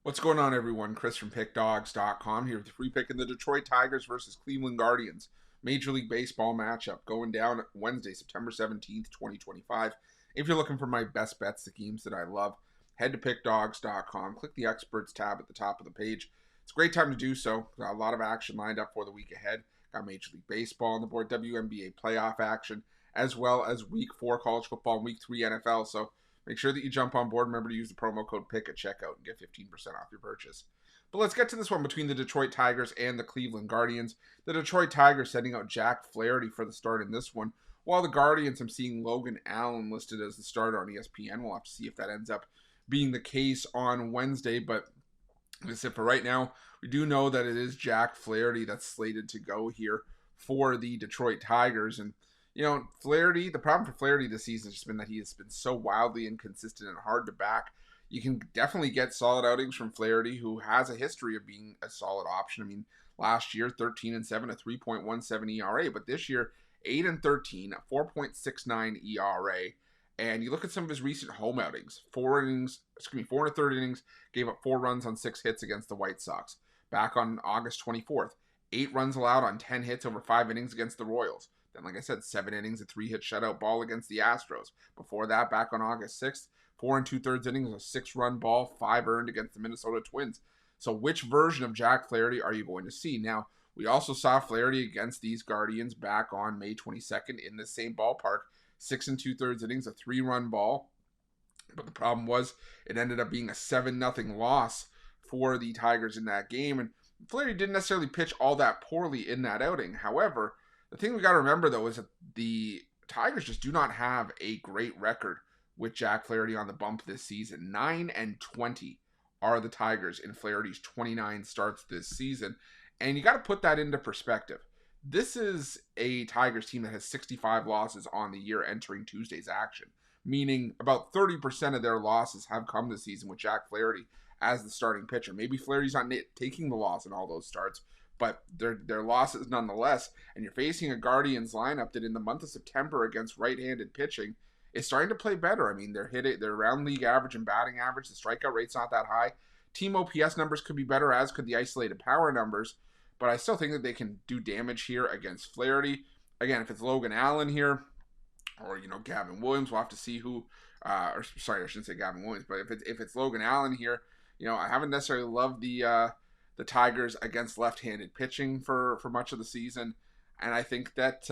What's going on, everyone? Chris from Pickdawgz.com here with the free pick in the Detroit Tigers versus Cleveland Guardians Major League Baseball matchup going down Wednesday, September 17th, 2025. If you're looking for my best bets, the games that I love, head to Pickdawgz.com. Click the Experts tab at the top of the page. It's a great time to do so. Got a lot of action lined up for the week ahead. Got Major League Baseball on the board, WNBA playoff action, as well as Week 4 college football and Week 3 NFL. So make sure that you jump on board. Remember to use the promo code PICK at checkout and get 15% off your purchase. But let's get to this one between the Detroit Tigers and the Cleveland Guardians. The Detroit Tigers sending out Jack Flaherty for the start in this one, while the Guardians, I'm seeing Logan Allen listed as the starter on ESPN. We'll have to see if that ends up being the case on Wednesday. But like I said, for right now, we do know that it is Jack Flaherty that's slated to go here for the Detroit Tigers. And Flaherty, the problem for Flaherty this season has just been that he has been so wildly inconsistent and hard to back. You can definitely get solid outings from Flaherty, who has a history of being a solid option. I mean, last year, 13-7, a 3.17 ERA, but this year, 8-13, a 4.69 ERA. And you look at some of his recent home outings, 4 and a third innings, gave up 4 runs on 6 hits against the White Sox. Back on August 24th, 8 runs allowed on 10 hits over 5 innings against the Royals. Then, like I said, 7 innings, a 3-hit shutout ball against the Astros. Before that, back on August 6th, 4 2/3 innings, a 6-run ball, 5 earned against the Minnesota Twins. So which version of Jack Flaherty are you going to see? Now, we also saw Flaherty against these Guardians back on May 22nd in the same ballpark. 6 2/3 innings, a 3-run ball. But the problem was it ended up being a 7-0 loss for the Tigers in that game. And Flaherty didn't necessarily pitch all that poorly in that outing. However, the thing we got to remember, though, is that the Tigers just do not have a great record with Jack Flaherty on the bump this season. 9-20 are the Tigers in Flaherty's 29 starts this season. And you got to put that into perspective. This is a Tigers team that has 65 losses on the year entering Tuesday's action, meaning about 30% of their losses have come this season with Jack Flaherty as the starting pitcher. Maybe Flaherty's not taking the loss in all those starts, but they're losses nonetheless. And you're facing a Guardians lineup that in the month of September against right-handed pitching is starting to play better. I mean, they're around league average and batting average. The strikeout rate's not that high. Team OPS numbers could be better, as could the isolated power numbers. But I still think that they can do damage here against Flaherty. Again, if it's Logan Allen here, or Gavin Williams, we'll have to see who. I shouldn't say Gavin Williams, but if it's Logan Allen here, I haven't necessarily loved the Tigers against left-handed pitching for much of the season, and I think that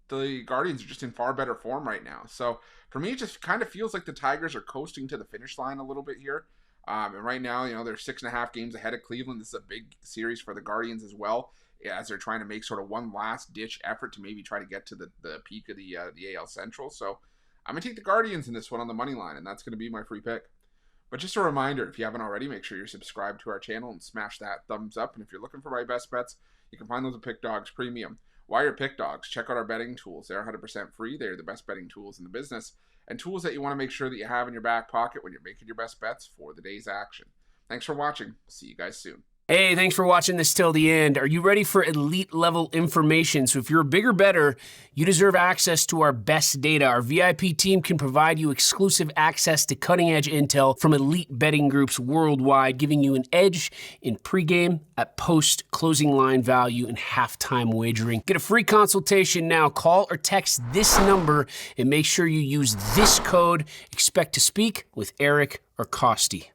the Guardians are just in far better form right now. So for me, it just kind of feels like the Tigers are coasting to the finish line a little bit here. And right now, they're 6.5 games ahead of Cleveland. This is a big series for the Guardians as well, as they're trying to make sort of one last-ditch effort to maybe try to get to the peak of the AL Central. So I'm going to take the Guardians in this one on the money line, and that's going to be my free pick. But just a reminder, if you haven't already, make sure you're subscribed to our channel and smash that thumbs up. And if you're looking for my best bets, you can find those at Pickdawgz Premium. While you're Pickdawgz, check out our betting tools. They're 100% free. They're the best betting tools in the business, and tools that you want to make sure that you have in your back pocket when you're making your best bets for the day's action. Thanks for watching. See you guys soon. Hey, thanks for watching this till the end. Are you ready for elite level information? So if you're a bigger bettor, you deserve access to our best data. Our VIP team can provide you exclusive access to cutting edge intel from elite betting groups worldwide, giving you an edge in pregame, at post, closing line value, and halftime wagering. Get a free consultation now. Call or text this number and make sure you use this code. Expect to speak with Eric or Costi.